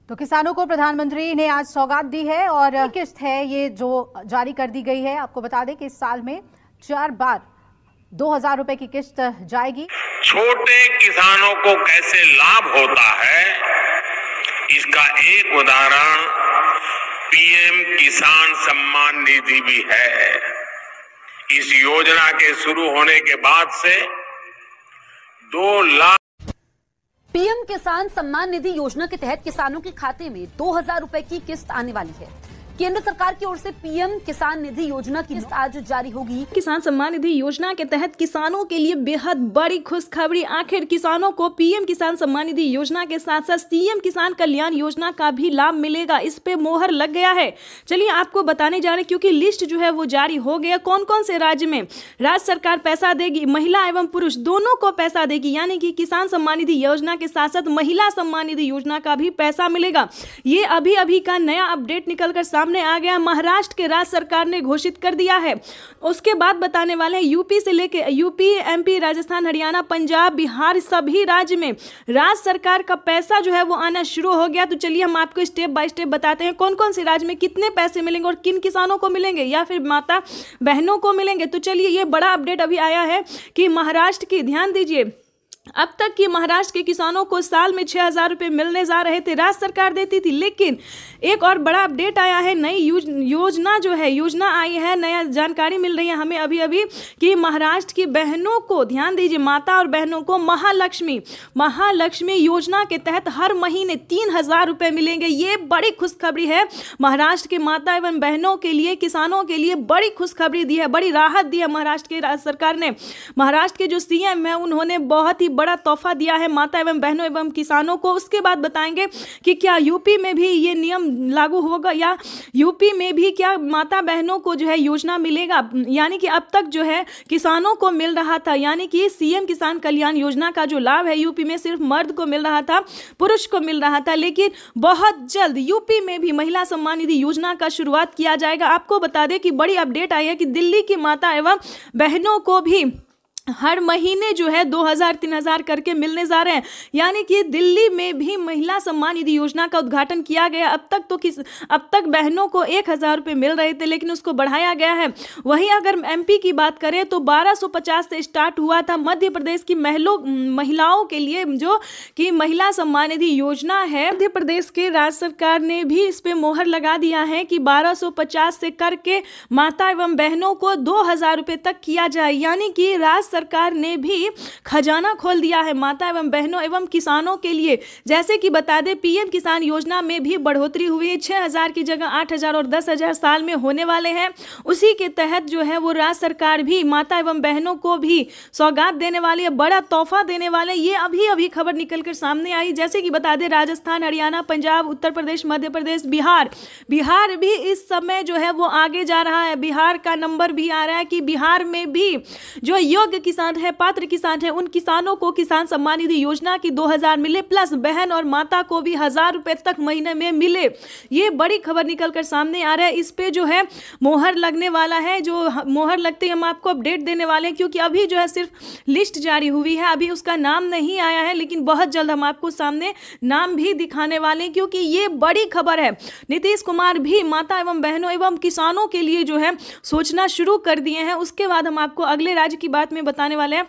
तो किसानों को प्रधानमंत्री ने आज सौगात दी है और किस्त है ये जो जारी कर दी गई है। आपको बता दें कि इस साल में 4 बार 2000 रुपए की किस्त जाएगी। छोटे किसानों को कैसे लाभ होता है, इसका एक उदाहरण पीएम किसान सम्मान निधि भी है। इस योजना के शुरू होने के बाद से 2 लाख पीएम किसान सम्मान निधि योजना के तहत किसानों के खाते में 2000 रुपए की किस्त आने वाली है। केंद्र सरकार की ओर से पीएम किसान निधि योजना की किस्त आज जारी होगी। किसान सम्मान निधि योजना के तहत किसानों के लिए बेहद बड़ी खुशखबरी। आखिर किसानों को पीएम किसान सम्मान निधि योजना के साथ साथ सीएम किसान कल्याण योजना का भी लाभ मिलेगा। इस पे मोहर लग गया है। चलिए आपको बताने जा रहे हैं, क्योंकि लिस्ट जो है वो जारी हो गया। कौन कौन से राज्य में राज्य सरकार पैसा देगी, महिला एवं पुरुष दोनों को पैसा देगी, यानी कि किसान सम्मान निधि योजना के साथ साथ महिला सम्मान निधि योजना का भी पैसा मिलेगा। ये अभी अभी का नया अपडेट निकलकर सामने आ गया। महाराष्ट्र के राज्य सरकार ने घोषित कर दिया है। उसके बाद बताने वाले हैं यूपी से लेके यूपी, एमपी, राजस्थान, हरियाणा, पंजाब, बिहार सभी राज्य में राज्य सरकार का पैसा जो है वो आना शुरू हो गया। तो चलिए हम आपको स्टेप बाय स्टेप बताते हैं कौन कौन से राज्य में कितने पैसे मिलेंगे और किन किसानों को मिलेंगे या फिर माता बहनों को मिलेंगे। तो चलिए ये बड़ा अपडेट अभी आया है कि महाराष्ट्र की, ध्यान दीजिए, अब तक की महाराष्ट्र के किसानों को साल में 6000 रुपए मिलने जा रहे थे, राज्य सरकार देती थी। लेकिन एक और बड़ा अपडेट आया है, नई योजना आई है, नया जानकारी मिल रही है हमें अभी अभी कि महाराष्ट्र की बहनों को, ध्यान दीजिए, माता और बहनों को महालक्ष्मी योजना के तहत हर महीने 3000 रुपए मिलेंगे। ये बड़ी खुशखबरी है। महाराष्ट्र के माता एवं बहनों के लिए, किसानों के लिए बड़ी खुशखबरी दी है, बड़ी राहत दी है महाराष्ट्र के राज्य सरकार ने। महाराष्ट्र के जो सीएम है उन्होंने बहुत ही बड़ा तोहफा दिया है माता एवं बहनों एवं किसानों को। उसके बाद बताएंगे कि क्या यूपी में भी ये नियम लागू होगा या यूपी में भी क्या माता बहनों को जो है योजना मिलेगा। यानी कि अब तक जो है किसानों को मिल रहा था, यानी कि सीएम किसान कल्याण योजना का जो लाभ है यूपी में सिर्फ मर्द को मिल रहा था, पुरुष को मिल रहा था। लेकिन बहुत जल्द यूपी में भी महिला सम्मान निधि योजना का शुरुआत किया जाएगा। आपको बता दें कि बड़ी अपडेट आई है कि दिल्ली की माता एवं बहनों को भी हर महीने जो है 2000-3000 करके मिलने जा रहे हैं। यानी कि दिल्ली में भी महिला सम्मान निधि योजना का उद्घाटन किया गया। अब तक बहनों को 1000 रुपये मिल रहे थे, लेकिन उसको बढ़ाया गया है। वहीं अगर एमपी की बात करें तो 1250 से स्टार्ट हुआ था। मध्य प्रदेश की महिलाओं के लिए जो कि महिला सम्मान निधि योजना है, मध्य प्रदेश के राज्य सरकार ने भी इस पे मोहर लगा दिया है कि 1250 से करके माता एवं बहनों को 2000 रुपये तक किया जाए। यानी कि राज्य सरकार ने भी खजाना खोल दिया है माता एवं बहनों एवं किसानों के लिए। जैसे कि बता दें, पीएम किसान योजना में भी बढ़ोतरी हुई है। 6000 की जगह 8000 और 10000 साल में होने वाले हैं। उसी के तहत जो है वो राज्य सरकार भी माता एवं बहनों को भी सौगात देने वाली है, बड़ा तोहफा देने वाले। ये अभी अभी खबर निकलकर सामने आई। जैसे कि बता दें, राजस्थान, हरियाणा, पंजाब, उत्तर प्रदेश, मध्य प्रदेश, बिहार भी इस समय जो है वो आगे जा रहा है। बिहार का नंबर भी आ रहा है कि बिहार में भी जो योग्य किसान है, पात्र किसान है, उन किसानों को किसान सम्मान निधि योजना की 2000 मिले, प्लस बहन और माता को भी 1000 रुपए तक महीने में मिले। ये बड़ी खबर निकलकर सामने आ रहा है। इस पे जो है मोहर लगने वाला है। जो मोहर लगते ही हम आपको अपडेट देने वाले हैं, क्योंकि अभी जो है सिर्फ लिस्ट जारी हुई है, अभी उसका नाम नहीं आया है। लेकिन बहुत जल्द हम आपको सामने नाम भी दिखाने वाले हैं, क्योंकि ये बड़ी खबर है। नीतीश कुमार भी माता एवं बहनों एवं किसानों के लिए जो है सोचना शुरू कर दिए हैं। उसके बाद हम आपको अगले राज्य की बात में बताने वाले हैं,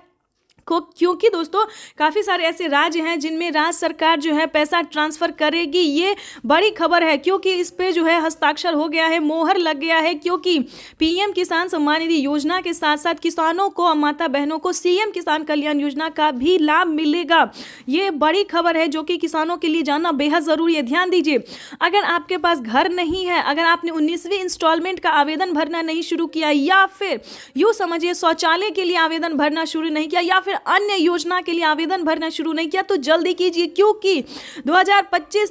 क्योंकि दोस्तों काफ़ी सारे ऐसे राज्य हैं जिनमें राज्य सरकार जो है पैसा ट्रांसफ़र करेगी। ये बड़ी खबर है, क्योंकि इस पे जो है हस्ताक्षर हो गया है, मोहर लग गया है। क्योंकि पीएम किसान सम्मान निधि योजना के साथ साथ किसानों को, माता बहनों को सीएम किसान कल्याण योजना का भी लाभ मिलेगा। ये बड़ी खबर है जो कि किसानों के लिए जानना बेहद ज़रूरी है। ध्यान दीजिए, अगर आपके पास घर नहीं है, अगर आपने 19वीं इंस्टॉलमेंट का आवेदन भरना नहीं शुरू किया, या फिर यूँ समझिए शौचालय के लिए आवेदन भरना शुरू नहीं किया, या फिर अन्य योजना के लिए आवेदन भरना शुरू नहीं किया, तो जल्दी कीजिए। क्योंकि 2025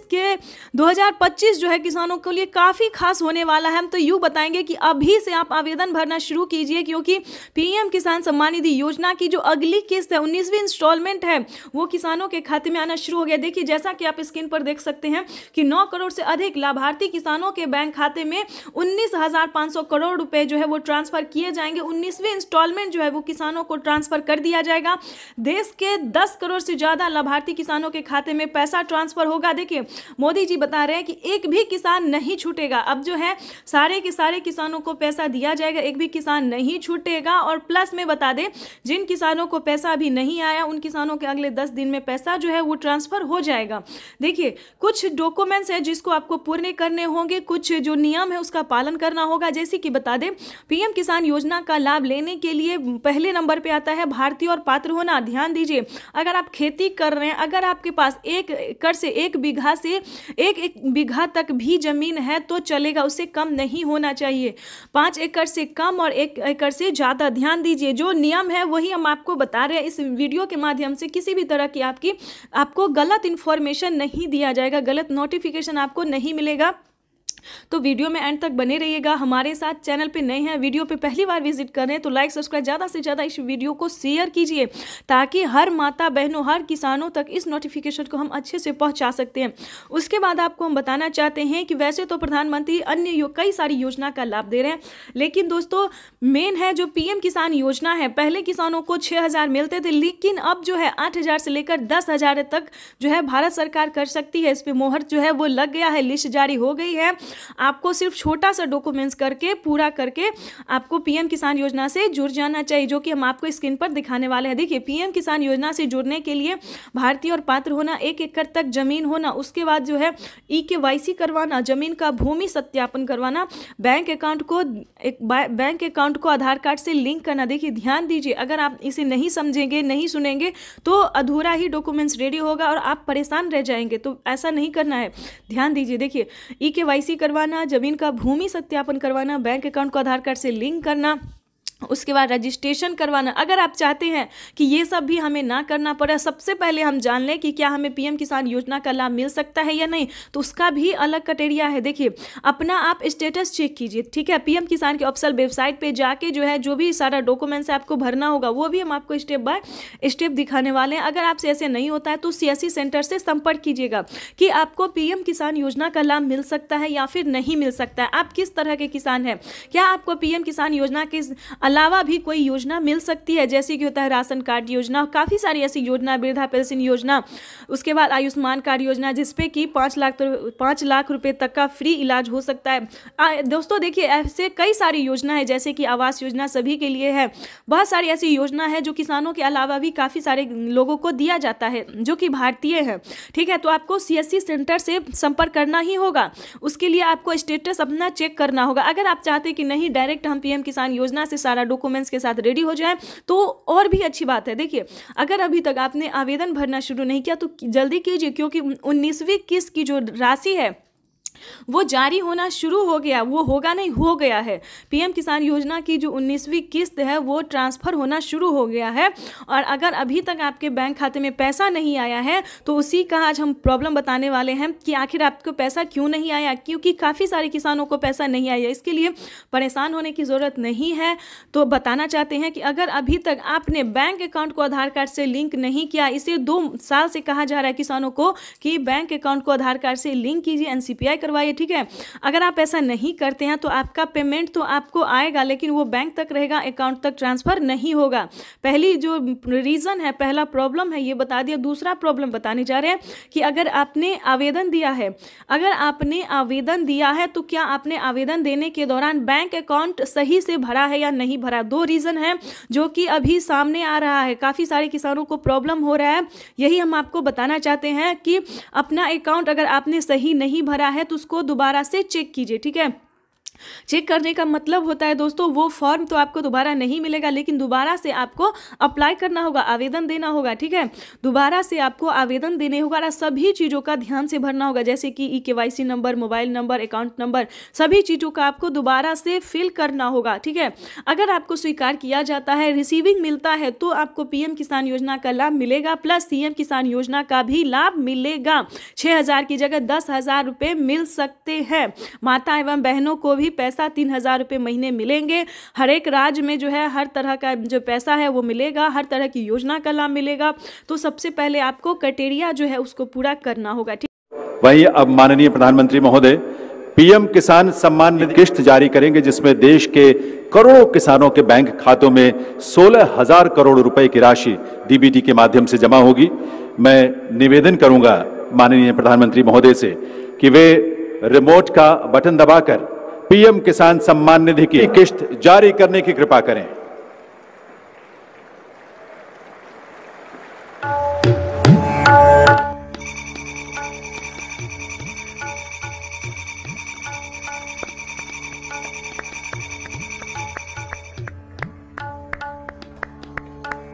जो है किसानों के लिए काफ़ी खास होने वाला है। हम तो यूँ बताएंगे कि अभी से आप आवेदन भरना शुरू कीजिए, क्योंकि पीएम किसान सम्मान निधि योजना की जो अगली किस्त है, 19वीं इंस्टॉलमेंट है, वो किसानों के खाते में आना शुरू हो गया। देखिए, जैसा कि आप स्क्रीन पर देख सकते हैं कि 9 करोड़ से अधिक लाभार्थी किसानों के बैंक खाते में 19,500 करोड़ रुपए जो है वो ट्रांसफर किए जाएंगे। 19वीं इंस्टॉलमेंट जो है वो किसानों को ट्रांसफर कर दिया जाएगा। जाएगा। देश के 10 करोड़ से ज्यादा लाभार्थी किसानों के खाते में पैसा ट्रांसफर होगा। देखिए मोदी जी बता रहे हैं कि एक भी किसान नहीं छूटेगा। अब जो है सारे के सारे किसानों को पैसा दिया जाएगा, एक भी किसान नहीं छूटेगा। और प्लस में बता दें, जिन किसानों को पैसा अभी नहीं आया उन किसानों के अगले 10 दिन में पैसा जो है वो ट्रांसफर हो जाएगा। देखिए कुछ डॉक्यूमेंट्स है जिसको आपको पूर्ण करने होंगे, कुछ जो नियम है उसका पालन करना होगा। जैसे कि बता दें, पीएम किसान योजना का लाभ लेने के लिए पहले नंबर पे आता है भारतीय और पात्र होना। ध्यान दीजिए, अगर आप खेती कर रहे हैं, अगर आपके पास 1 एकड़ से 1 बीघा से 1 बीघा तक भी जमीन है तो चलेगा, उससे कम नहीं होना चाहिए। 5 एकड़ से कम और 1 एकड़ से ज्यादा। ध्यान दीजिए, जो नियम है वही हम आपको बता रहे हैं। इस वीडियो के माध्यम से किसी भी तरह की आपको गलत इंफॉर्मेशन नहीं दिया जाएगा, गलत नोटिफिकेशन आपको नहीं मिलेगा। तो वीडियो में एंड तक बने रहिएगा हमारे साथ। चैनल पे नए हैं, वीडियो पे पहली बार विजिट कर रहे हैं तो लाइक सब्सक्राइब ज़्यादा से ज़्यादा इस वीडियो को शेयर कीजिए, ताकि हर माता बहनों, हर किसानों तक इस नोटिफिकेशन को हम अच्छे से पहुंचा सकते हैं। उसके बाद आपको हम बताना चाहते हैं कि वैसे तो प्रधानमंत्री अन्य कई सारी योजना का लाभ दे रहे हैं, लेकिन दोस्तों मेन है जो पीएम किसान योजना है। पहले किसानों को 6,000 मिलते थे, लेकिन अब जो है 8,000 से लेकर 10,000 तक जो है भारत सरकार कर सकती है। इस पर मोहर जो है वो लग गया है, लिस्ट जारी हो गई है। आपको सिर्फ छोटा सा डॉक्यूमेंट्स करके पूरा करके आपको पीएम किसान योजना से जुड़ जाना चाहिए, जो कि हम आपको स्क्रीन पर दिखाने वाले हैं। देखिए पीएम किसान योजना से जुड़ने के लिए भारतीय और पात्र होना, 1 एकड़ तक जमीन होना, उसके बाद जो है EKYC करवाना, जमीन का भूमि सत्यापन करवाना, बैंक अकाउंट को आधार कार्ड से लिंक करना। देखिए ध्यान दीजिए, अगर आप इसे नहीं समझेंगे, नहीं सुनेंगे तो अधूरा ही डॉक्यूमेंट्स रेडी होगा और आप परेशान रह जाएंगे। तो ऐसा नहीं करना है, ध्यान दीजिए। देखिए EKYC करवाना, जमीन का भूमि सत्यापन करवाना, बैंक अकाउंट को आधार कार्ड से लिंक करना, उसके बाद रजिस्ट्रेशन करवाना। अगर आप चाहते हैं कि ये सब भी हमें ना करना पड़े, सबसे पहले हम जान लें कि क्या हमें पीएम किसान योजना का लाभ मिल सकता है या नहीं, तो उसका भी अलग क्राइटेरिया है। देखिए अपना आप स्टेटस चेक कीजिए, ठीक है। पीएम किसान के ऑफिशियल वेबसाइट पे जाके जो है जो भी सारा डॉक्यूमेंट्स आपको भरना होगा वो भी हम आपको स्टेप बाय स्टेप दिखाने वाले हैं। अगर आपसे ऐसे नहीं होता है तो CSC सेंटर से संपर्क कीजिएगा कि आपको पीएम किसान योजना का लाभ मिल सकता है या फिर नहीं मिल सकता है। आप किस तरह के किसान हैं, क्या आपको पीएम किसान योजना के अलावा भी कोई योजना मिल सकती है, जैसे कि होता है राशन कार्ड योजना, काफ़ी सारी ऐसी योजना, वृद्धा पेंशन योजना, उसके बाद आयुष्मान कार्ड योजना, जिसपे कि 5 लाख रुपए तक का फ्री इलाज हो सकता है। दोस्तों देखिए ऐसे कई सारी योजना है, जैसे कि आवास योजना सभी के लिए है। बहुत सारी ऐसी योजना है जो किसानों के अलावा भी काफ़ी सारे लोगों को दिया जाता है जो कि भारतीय है, ठीक है। तो आपको CSC सेंटर से संपर्क करना ही होगा, उसके लिए आपको स्टेटस अपना चेक करना होगा। अगर आप चाहते कि नहीं डायरेक्ट हम पीएम किसान योजना से सारा डॉक्यूमेंट्स के साथ रेडी हो जाए तो और भी अच्छी बात है। देखिए अगर अभी तक आपने आवेदन भरना शुरू नहीं किया तो जल्दी कीजिए, क्योंकि 19वीं किस्त की जो राशि है वो जारी होना शुरू हो गया, वो होगा नहीं, हो गया है। पीएम किसान योजना की जो 19वीं किस्त है वो ट्रांसफर होना शुरू हो गया है। और अगर अभी तक आपके बैंक खाते में पैसा नहीं आया है तो उसी का आज हम प्रॉब्लम बताने वाले हैं कि आखिर आपको पैसा क्यों नहीं आया, क्योंकि काफ़ी सारे किसानों को पैसा नहीं आया। इसके लिए परेशान होने की ज़रूरत नहीं है। तो बताना चाहते हैं कि अगर अभी तक आपने बैंक अकाउंट को आधार कार्ड से लिंक नहीं किया, इसे 2 साल से कहा जा रहा है किसानों को कि बैंक अकाउंट को आधार कार्ड से लिंक कीजिए, NCPI करवाइए, ठीक है। अगर आप ऐसा नहीं करते हैं तो आपका पेमेंट तो आपको आएगा, लेकिन वो बैंक तक रहेगा, अकाउंट तक ट्रांसफर नहीं होगा। पहली जो रीज़न है, पहला प्रॉब्लम है ये बता दिया। दूसरा प्रॉब्लम बताने जा रहे हैं कि अगर आपने आवेदन दिया है, तो क्या आपने आवेदन देने के दौरान बैंक अकाउंट सही से भरा है या नहीं भरा। 2 रीज़न है जो कि अभी सामने आ रहा है, काफ़ी सारे किसानों को प्रॉब्लम हो रहा है। यही हम आपको बताना चाहते हैं कि अपना अकाउंट अगर आपने सही नहीं भरा है तो उसको दोबारा से चेक कीजिए, ठीक है। चेक करने का मतलब होता है दोस्तों, वो फॉर्म तो आपको दोबारा नहीं मिलेगा, लेकिन दोबारा से आपको अप्लाई करना होगा, आवेदन देना होगा, ठीक है। दोबारा से आपको आवेदन देने होगा और सभी चीज़ों का ध्यान से भरना होगा, जैसे कि EKYC number, mobile number, account number, सभी चीज़ों का आपको दोबारा से फिल करना होगा, ठीक है। अगर आपको स्वीकार किया जाता है, रिसीविंग मिलता है, तो आपको पीएम किसान योजना का लाभ मिलेगा, प्लस CM किसान योजना का भी लाभ मिलेगा। 6,000 की जगह 10,000 रुपये मिल सकते हैं। माता एवं बहनों को भी पैसा 3,000 रुपये महीने मिलेंगे। हर एक राज्य में जो है हर तरह का जो पैसा है वो मिलेगा, हर तरह की योजना का लाभ मिलेगा। तो सबसे पहले आपको क्राइटेरिया जो है उसको पूरा करना होगा, ठीक। वही अब माननीय प्रधानमंत्री महोदय पीएम किसान सम्मान निधि किस्त जारी करेंगे, जिसमें देश के करोड़ों किसानों के बैंक खातों में 16,000 करोड़ रुपए की राशि डीबीटी के माध्यम से जमा होगी। मैं निवेदन करूंगा माननीय प्रधानमंत्री महोदय से कि वे रिमोट का बटन दबाकर पीएम किसान सम्मान निधि की किस्त जारी करने की कृपा करें।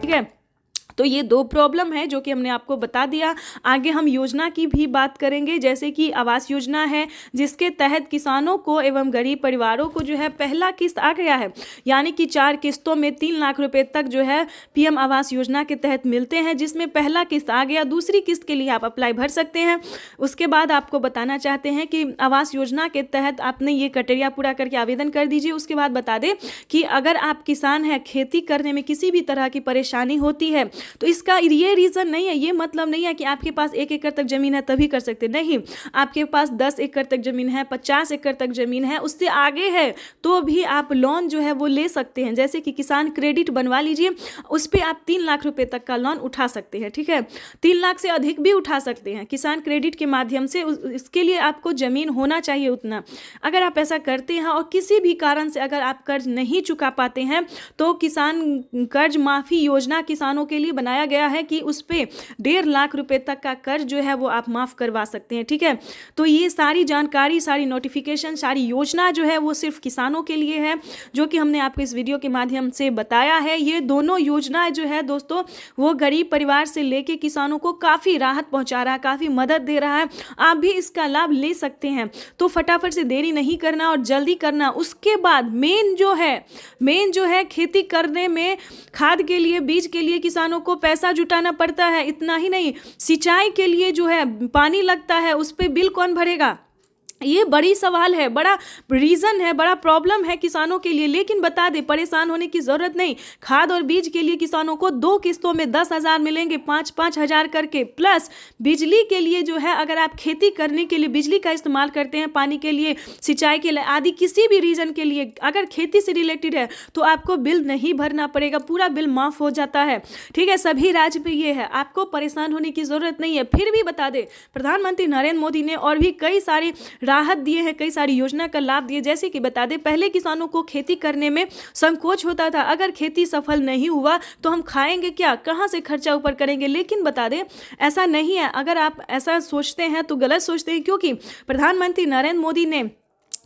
ठीक है, तो ये दो प्रॉब्लम है जो कि हमने आपको बता दिया। आगे हम योजना की भी बात करेंगे, जैसे कि आवास योजना है, जिसके तहत किसानों को एवं गरीब परिवारों को जो है पहला किस्त आ गया है, यानी कि 4 किस्तों में 3 लाख रुपए तक जो है पीएम आवास योजना के तहत मिलते हैं, जिसमें पहला किस्त आ गया। दूसरी किस्त के लिए आप अप्लाई भर सकते हैं। उसके बाद आपको बताना चाहते हैं कि आवास योजना के तहत आपने ये क्राइटेरिया पूरा करके आवेदन कर दीजिए। उसके बाद बता दें कि अगर आप किसान हैं, खेती करने में किसी भी तरह की परेशानी होती है, तो इसका ये रीज़न नहीं है, ये मतलब नहीं है कि आपके पास 1 एकड़ तक ज़मीन है तभी कर सकते, नहीं। आपके पास 10 एकड़ तक ज़मीन है, 50 एकड़ तक ज़मीन है, उससे आगे है तो भी आप लोन जो है वो ले सकते हैं। जैसे कि किसान क्रेडिट बनवा लीजिए, उस पर आप 3 लाख रुपए तक का लोन उठा सकते हैं। ठीक है, 3 लाख से अधिक भी उठा सकते हैं किसान क्रेडिट के माध्यम से। इसके लिए आपको ज़मीन होना चाहिए उतना। अगर आप ऐसा करते हैं और किसी भी कारण से अगर आप कर्ज नहीं चुका पाते हैं, तो किसान कर्ज माफ़ी योजना किसानों के लिए बनाया गया है कि उस पे 1.5 लाख रुपए तक का कर्ज जो है वो आप माफ़ करवा सकते हैं। ठीक है, तो ये सारी जानकारी, सारी नोटिफिकेशन, सारी योजना जो है वो सिर्फ किसानों के लिए है, जो कि हमने आपको इस वीडियो के माध्यम से बताया है। ये दोनों योजनाएं जो है दोस्तों, वो गरीब परिवार से लेके किसानों को काफ़ी राहत पहुंचा रहा है, काफ़ी मदद दे रहा है। आप भी इसका लाभ ले सकते हैं, तो फटाफट से देरी नहीं करना और जल्दी करना। उसके बाद मेन जो है खेती करने में खाद के लिए, बीज के लिए किसानों को पैसा जुटाना पड़ता है। इतना ही नहीं, सिंचाई के लिए जो है पानी लगता है, उस पे बिल कौन भरेगा? ये बड़ी सवाल है, बड़ा रीज़न है, बड़ा प्रॉब्लम है किसानों के लिए। लेकिन बता दें, परेशान होने की ज़रूरत नहीं। खाद और बीज के लिए किसानों को 2 किस्तों में 10,000 मिलेंगे, 5-5 हज़ार करके। प्लस बिजली के लिए जो है, अगर आप खेती करने के लिए बिजली का इस्तेमाल करते हैं, पानी के लिए, सिंचाई के लिए आदि किसी भी रीज़न के लिए, अगर खेती से रिलेटेड है तो आपको बिल नहीं भरना पड़ेगा, पूरा बिल माफ़ हो जाता है। ठीक है, सभी राज्य पे ये है, आपको परेशान होने की ज़रूरत नहीं है। फिर भी बता दें, प्रधानमंत्री नरेंद्र मोदी ने और भी कई सारे राहत दिए हैं, कई सारी योजना का लाभ दिए। जैसे कि बता दें, पहले किसानों को खेती करने में संकोच होता था, अगर खेती सफल नहीं हुआ तो हम खाएंगे क्या, कहां से खर्चा ऊपर करेंगे। लेकिन बता दें, ऐसा नहीं है। अगर आप ऐसा सोचते हैं तो गलत सोचते हैं, क्योंकि प्रधानमंत्री नरेंद्र मोदी ने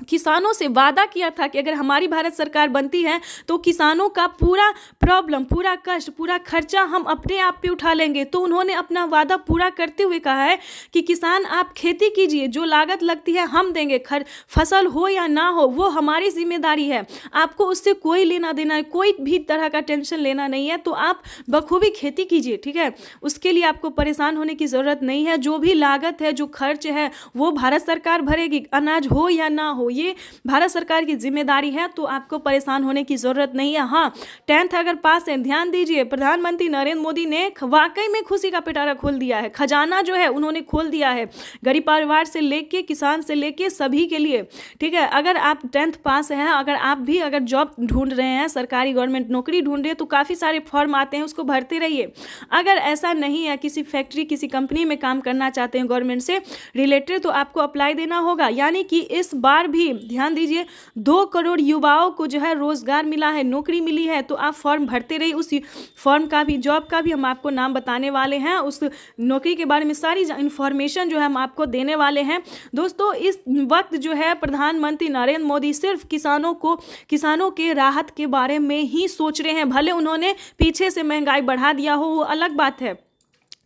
किसानों से वादा किया था कि अगर हमारी भारत सरकार बनती है तो किसानों का पूरा प्रॉब्लम, पूरा कष्ट, पूरा खर्चा हम अपने आप पे उठा लेंगे। तो उन्होंने अपना वादा पूरा करते हुए कहा है कि किसान आप खेती कीजिए, जो लागत लगती है हम देंगे, फसल हो या ना हो वो हमारी जिम्मेदारी है, आपको उससे कोई लेना देना है, कोई भी तरह का टेंशन लेना नहीं है, तो आप बखूबी खेती कीजिए। ठीक है, उसके लिए आपको परेशान होने की ज़रूरत नहीं है। जो भी लागत है, जो खर्च है, वो भारत सरकार भरेगी, अनाज हो या ना हो ये भारत सरकार की जिम्मेदारी है, तो आपको परेशान होने की जरूरत नहीं है। हाँ, 10th अगर पास है, ध्यान दीजिए, प्रधानमंत्री नरेंद्र मोदी ने वाकई में खुशी का पिटारा खोल दिया है, खजाना जो है उन्होंने खोल दिया है, गरीब परिवार से लेके किसान से लेके सभी के लिए। ठीक है, अगर आप 10th पास हैं, अगर आप भी अगर जॉब ढूंढ रहे हैं, सरकारी गवर्नमेंट नौकरी ढूंढ रहे हैं, तो काफ़ी सारे फॉर्म आते हैं, उसको भरते रहिए। अगर ऐसा नहीं है, किसी फैक्ट्री, किसी कंपनी में काम करना चाहते हैं गवर्नमेंट से रिलेटेड, तो आपको अप्लाई देना होगा। यानी कि इस बार भी ध्यान दीजिए, 2 करोड़ युवाओं को जो है रोजगार मिला है, नौकरी मिली है, तो आप फॉर्म भरते रहिए। उस फॉर्म का भी, जॉब का भी हम आपको नाम बताने वाले हैं, उस नौकरी के बारे में सारी इंफॉर्मेशन जो है हम आपको देने वाले हैं। दोस्तों, इस वक्त जो है प्रधानमंत्री नरेंद्र मोदी सिर्फ किसानों के राहत के बारे में ही सोच रहे हैं। भले उन्होंने पीछे से महंगाई बढ़ा दिया हो, वो अलग बात है।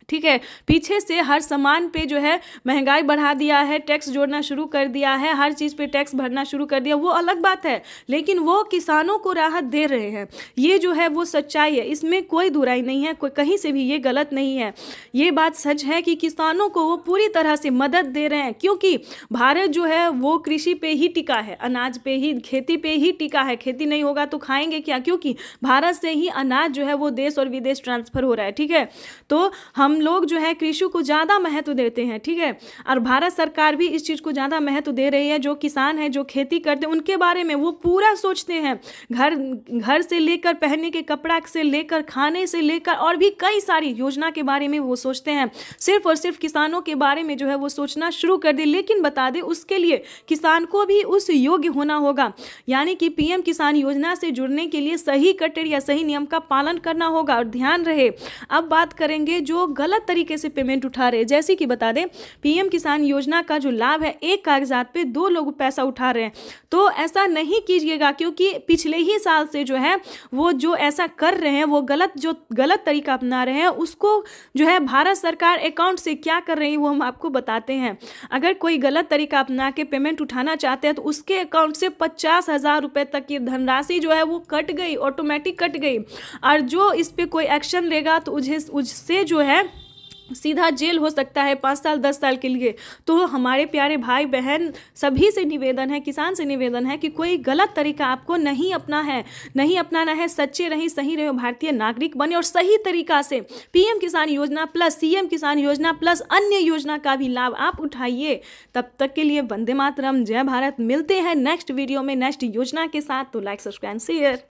ठीक है, पीछे से हर सामान पे जो है महंगाई बढ़ा दिया है, टैक्स जोड़ना शुरू कर दिया है, हर चीज़ पे टैक्स भरना शुरू कर दिया, वो अलग बात है। लेकिन वो किसानों को राहत दे रहे हैं, ये जो है वो सच्चाई है, इसमें कोई दुराई नहीं है, कोई कहीं से भी ये गलत नहीं है। ये बात सच है कि किसानों को वो पूरी तरह से मदद दे रहे हैं, क्योंकि भारत जो है वो कृषि पे ही टिका है, अनाज पे ही, खेती पे ही टिका है। खेती नहीं होगा तो खाएंगे क्या, क्योंकि भारत से ही अनाज जो है वो देश और विदेश ट्रांसफ़र हो रहा है। ठीक है, तो हम हम लोग जो है कृषि को ज़्यादा महत्व देते हैं, ठीक है, और भारत सरकार भी इस चीज़ को ज़्यादा महत्व दे रही है। जो किसान हैं, जो खेती करते हैं, उनके बारे में वो पूरा सोचते हैं, घर से लेकर पहनने के कपड़ा से लेकर खाने से लेकर और भी कई सारी योजना के बारे में वो सोचते हैं। सिर्फ और सिर्फ किसानों के बारे में जो है वो सोचना शुरू कर दे। लेकिन बता दें, उसके लिए किसान को भी उस योग्य होना होगा, यानी कि पीएम किसान योजना से जुड़ने के लिए सही क्राइटेरिया, सही नियम का पालन करना होगा। और ध्यान रहे, अब बात करेंगे जो गलत तरीके से पेमेंट उठा रहे, जैसे कि बता दें पीएम किसान योजना का जो लाभ है, एक कागजात पे 2 लोग पैसा उठा रहे हैं, तो ऐसा नहीं कीजिएगा, क्योंकि पिछले ही साल से जो है वो जो ऐसा कर रहे हैं, वो गलत तरीका अपना रहे हैं। उसको जो है भारत सरकार अकाउंट से क्या कर रही है वो हम आपको बताते हैं। अगर कोई गलत तरीका अपना के पेमेंट उठाना चाहते हैं तो उसके अकाउंट से 50,000 रुपए तक की धनराशि जो है वो कट गई, ऑटोमेटिक कट गई। और जो इस पे कोई एक्शन लेगा तो उससे जो है सीधा जेल हो सकता है 5 साल 10 साल के लिए। तो हमारे प्यारे भाई बहन सभी से निवेदन है, किसान से निवेदन है कि कोई गलत तरीका आपको नहीं अपनाना है। सच्चे रहिए, सही रहे, भारतीय नागरिक बने और सही तरीका से पीएम किसान योजना प्लस सीएम किसान योजना प्लस अन्य योजना का भी लाभ आप उठाइए। तब तक के लिए वंदे मातरम, जय भारत। मिलते हैं नेक्स्ट वीडियो में नेक्स्ट योजना के साथ। तो लाइक, सब्सक्राइब, शेयर।